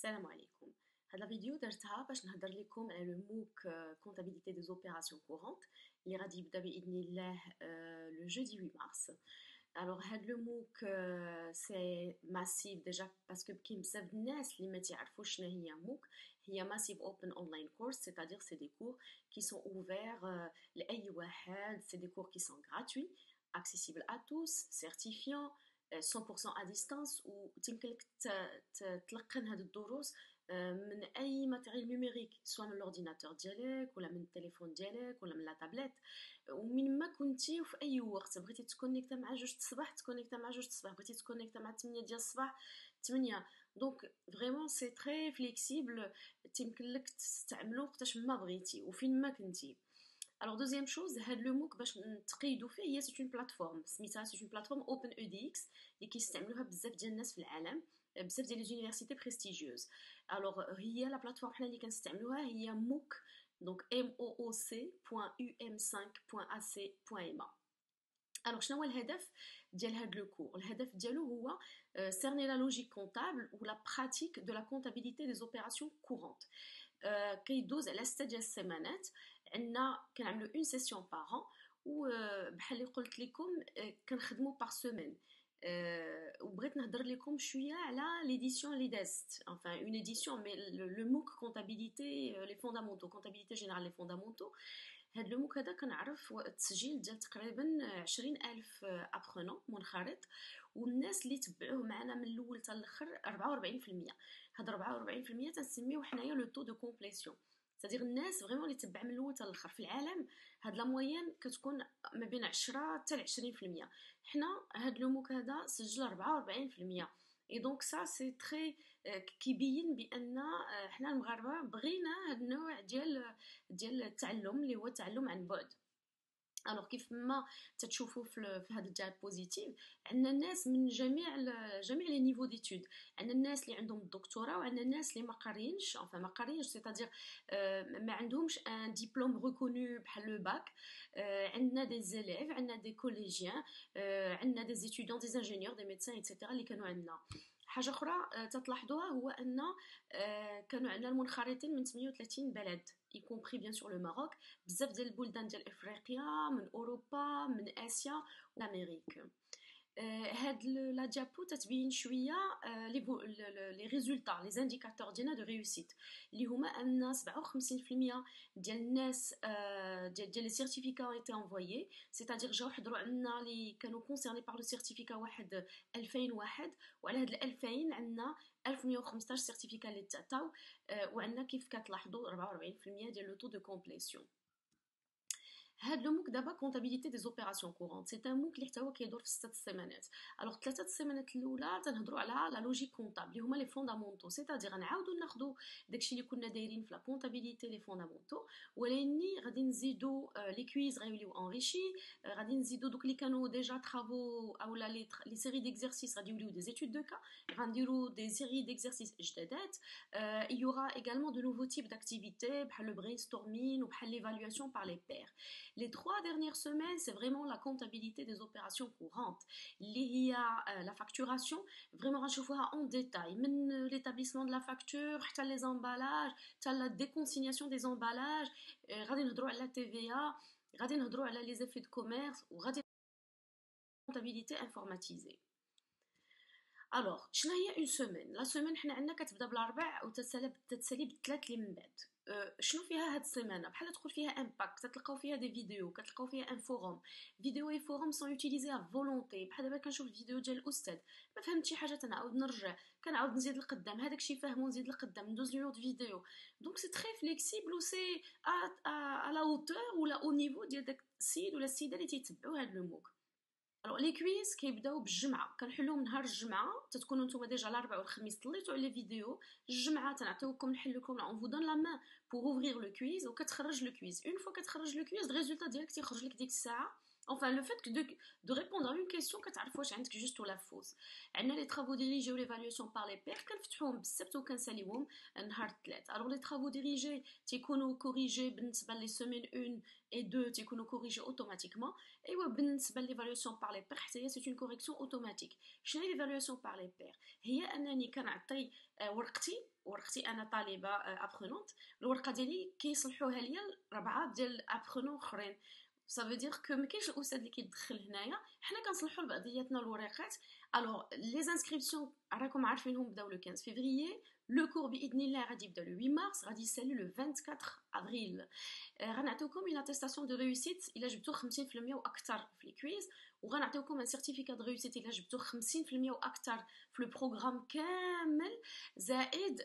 السلام عليكم. هاد لا فيديو درتها باش نهضر لكم على لو موك كونتابيليتي دي زوبيراسيون كورونت اللي غادي يبدا باذن الله لو جودي 8 مارس. الوغ هاد لو موك سي ماسيف ديجا باسكو كاين بزاف د الناس اللي ما تعرفوش شنو هي موك. هي ماسيف اوبن اونلاين كورس سيتادير سي دي كور qui sont ouverts لاي واحد. سي دي كور qui sont gratuits accessibles à tous certifiants 100% à distance وتمكن لك تلقن هاد الدروس من اي ماتيريال نوميريك سواء من الاورديناتور ديالك ولا من التليفون ديالك ولا من لا تابلت ومن ما كنتي وفي اي وقت بغيتي تكونيكتا مع 2 الصباح تكونيكتا مع 2 الصباح بغيتي تكونيكتا مع 8 ديال الصباح 8. دونك فريمون سي تري فليكسيبل تيمكن لك تستعملو وقتاش ما بغيتي وفين ما كنتي. Alors deuxième chose, هاد لو موك باش نتقيدو فيه هي سي اون بلاتفورم سميتها سي اون بلاتفورم اوبن او دي اكس اللي كيستعملوها بزاف ديال الناس في العالم بزاف ديال لي زونيفرسيتي بريستيجيوز. الوغ هي لا بلاتفورم حنا اللي كنستعملوها هي موك دونك mooc.um5.ac.ma. الوغ شنو هو الهدف ديال هاد لو كور؟ الهدف ديالو هو cerner la logique comptable ou la pratique de la comptabilité des opérations courantes. كيدوز على 6 ديال السيمانات. عندنا كنعملو اون سيسيون بار وبحال اللي قلت لكم كنخدمو بار سيمين. وبغيت نهضر لكم شويه على ليديسيون اللي دازت enfin une édition mais le MOOC comptabilité les fondamentaux comptabilité générale les fondamentaux. هاد لو موك هذا كنعرف التسجيل ديال تقريبا 20,000 ابرونون منخرط والناس اللي تبعوه معنا من الاول حتى الاخر 44%. هاد 44% تنسميوه حنايا لو تو دو كومبليسيون c'est-à-dire الناس فريمون اللي تبع من الاول حتى الاخر. في العالم هاد لا موين كتكون ما بين 10 حتى 20%. حنا هاد لو موك هذا سجل 44%. اي دونك سا سي تري كيبين بان حنا المغاربه بغينا هاد النوع ديال التعلم اللي هو التعلم عن بعد. الوغ كيف ما تتشوفوا في هذا الجهه بوزيتيف عندنا الناس من جميع لي نيفو ديتود. عندنا الناس اللي عندهم الدكتوراه وعندنا الناس اللي ما قارينش ما قارينش سيتادير ما عندهمش ان ديبلوم ريكونو بحال لو باك. عندنا دي زيليف عندنا دي كوليجيان عندنا دي ستوديون دي انجينيور دي ميدسان ايتترا اللي كانوا عندنا. حاجه اخرى تتلاحظوها هو ان كانوا عندنا المنخرطين من 38 بلد y compris bien sûr le Maroc بزاف ديال البلدان ديال افريقيا من اوروبا من اسيا وامريكا. هاد لا ديابو تتبين شويه لي ريزولطا لي انديكاتور ديالنا دو ريوسيت اللي هما ان 57% ديال الناس ديال لي سيرتيفيكا ايتي انفويي سيتادير جاو حضروا عندنا اللي كانوا كونسيرني بار لو سيرتيفيكا واحد 2001 وعلى هاد 2000 عندنا 1115 سيرتيفيكا اللي تعطاو وعندنا كيف كتلاحظوا 44% ديال لو تو دو كومبليسيون. هاد لو موك دابا كونتابيليتي دي زوبيراسيون كورونت سي ان موك اللي حتى هو كيدور في 6 السيمانات. الوغ 3 السيمانات الاولى تنهضروا على لا لوجيك كونطابل اللي هما لي فوندامونتو سيتادير غنعاودو ناخدو داكشي اللي كنا دايرين في لا كونتابيليتي لي فوندامونتو ولكن غادي نزيدو لي كويز غيوليو انريشي. غادي نزيدو دوك اللي كانوا ديجا ترافو اولا لي سيري ديكزارسيس غادي يوليو دي زيتود دو كا غنديرو دي سيري ديكزارسيس جدادات. il y aura également de nouveaux types d'activités بحال le brainstorming ou بحال l'évaluation par les pairs. Les 3 dernières semaines, c'est vraiment la comptabilité des opérations courantes. Il y a la facturation, vraiment غنشوفوها en détail, من l'établissement de la facture, حتى les emballages, حتى la déconsignation des emballages, غادي نهضروا على TVA, غادي نهضروا على les effets de commerce وغادي comptabilité informatisée. الوغ شنو هي اون سيمين؟ لا سيمين حنا عندنا كتبدا بالاربع وتتسالي بالثلاث اللي من بعد. شنو فيها هاد السيمانه؟ بحال تقول فيها امباكت كتلقاو فيها دي فيديو كتلقاو فيها ان فوروم. فيديو اي فوروم سون يوتيليزي ا فولونتي. بحال دابا كنشوف الفيديو ديال الاستاذ ما فهمت شي حاجه تنعاود نرجع كنعاود نزيد لقدام هذاك الشيء فاهمو نزيد لقدام ندوز لون فيديو. دونك سي تري فليكسيبل و سي ا لا هوتور ولا او نيفو ديال داك السيد ولا السيده اللي تيتبعوا هاد لو موك. الوغ لي كويز كيبداو بالجمعه كنحلوهم نهار الجمعه تتكونوا نتوما ديجا الاربعاء والخميس طليتوا على فيديو. الجمعه تنعطيوكم نحل لكم اون فو دون لا مان بور اوفرير لو كويز وكتخرج لو كويز. اون فوا كتخرج لو كويز الريزولطا ديالك تيخرج لك ديك الساعه Enfin, le fait de répondre à une question que tu as juste ou la fausse. Les travaux dirigés ou l'évaluation par les pairs, كنفتحوهم بزاف وكنساليوهم نهار الثلاث. Alors les travaux dirigés تيكونوا corrigés بالنسبة les semaines 1 et 2 تيكونوا corrigés automatiquement. Et بالنسبة l'évaluation par les pairs, c'est une correction automatique. شنو هي l'évaluation par les pairs؟ هي أنني كنعطي ورقتي انا طالبه ابرونونت، الورقه ديالي كيصلحوها ليا 4 ديال ابرونون اخرين. Ça veut dire que ما كاينش الاستاذ اللي كيدخل هنايا، حنا كنصلحوا لبعضياتنا الورقات. الوغ لي انسكريبسيون راكم عارفينهم بداو لو 15 فيفري، لو كور باذن الله غادي يبدا لو 8 مارس، غادي يسالي لو 24 افريل. غنعطيوكم اون اتيستاسيون دو ريوسيت الا جبتو 50% واكثر في الكويز، وغنعطيوكم ان سيرتيفيكا دو ريوسيت الا جبتو 50% واكثر في لو بروغرام كامل، زائد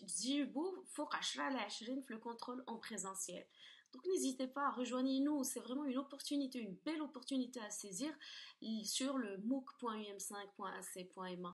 تجيبوا فوق 10 على 20 في لو كونترول اون بريزونسيال. Donc n'hésitez pas, rejoignez-nous, c'est vraiment une opportunité, une belle opportunité à saisir sur le mooc.um5.ac.ma.